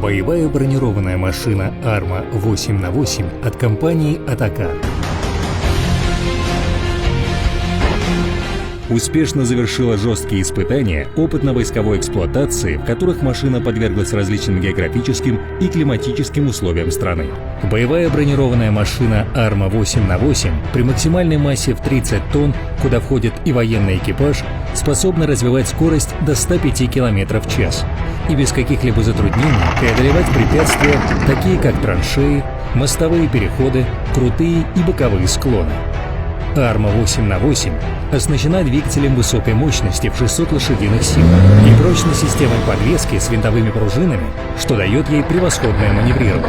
Боевая бронированная машина Arma-8х8 от компании Атакар. Успешно завершила жесткие испытания опытно-войсковой эксплуатации, в которых машина подверглась различным географическим и климатическим условиям страны. Боевая бронированная машина Arma-8х8 при максимальной массе в 30 тонн, куда входит и военный экипаж, способна развивать скорость до 105 км в час и без каких-либо затруднений преодолевать препятствия, такие как траншеи, мостовые переходы, крутые и боковые склоны. Arma-8х8 оснащена двигателем высокой мощности в 600 лошадиных сил и прочной системой подвески с винтовыми пружинами, что дает ей превосходное маневрирование.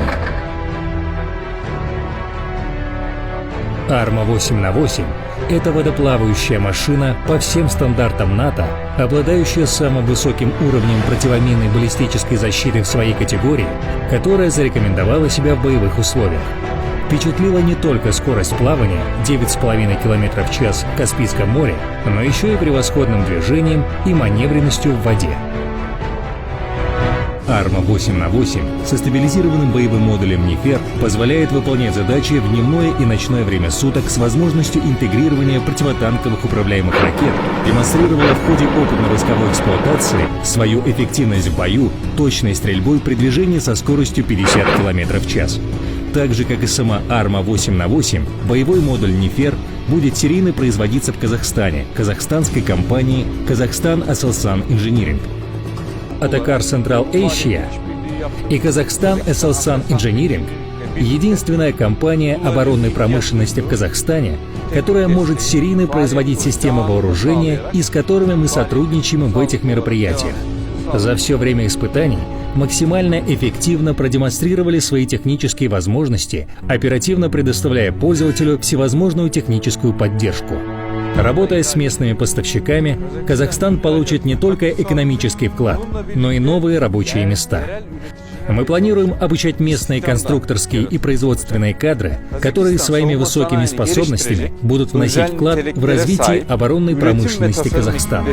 Arma-8х8 – это водоплавающая машина по всем стандартам НАТО, обладающая самым высоким уровнем противоминной баллистической защиты в своей категории, которая зарекомендовала себя в боевых условиях. Впечатлила не только скорость плавания 9,5 км в час в Каспийском море, но еще и превосходным движением и маневренностью в воде. Arma-8х8 со стабилизированным боевым модулем НИФЕР позволяет выполнять задачи в дневное и ночное время суток с возможностью интегрирования противотанковых управляемых ракет, демонстрировала в ходе опытно-войсковой эксплуатации свою эффективность в бою точной стрельбой при движении со скоростью 50 км в час. Так же, как и сама Arma-8х8, боевой модуль НИФЕР будет серийно производиться в Казахстане, казахстанской компанией Kazakhstan Aselsan Engineering. Атакар Central Asia и Kazakhstan Aselsan Engineering – единственная компания оборонной промышленности в Казахстане, которая может серийно производить системы вооружения и с которыми мы сотрудничаем в этих мероприятиях. За все время испытаний максимально эффективно продемонстрировали свои технические возможности, оперативно предоставляя пользователю всевозможную техническую поддержку. Работая с местными поставщиками, Казахстан получит не только экономический вклад, но и новые рабочие места. Мы планируем обучать местные конструкторские и производственные кадры, которые своими высокими способностями будут вносить вклад в развитие оборонной промышленности Казахстана.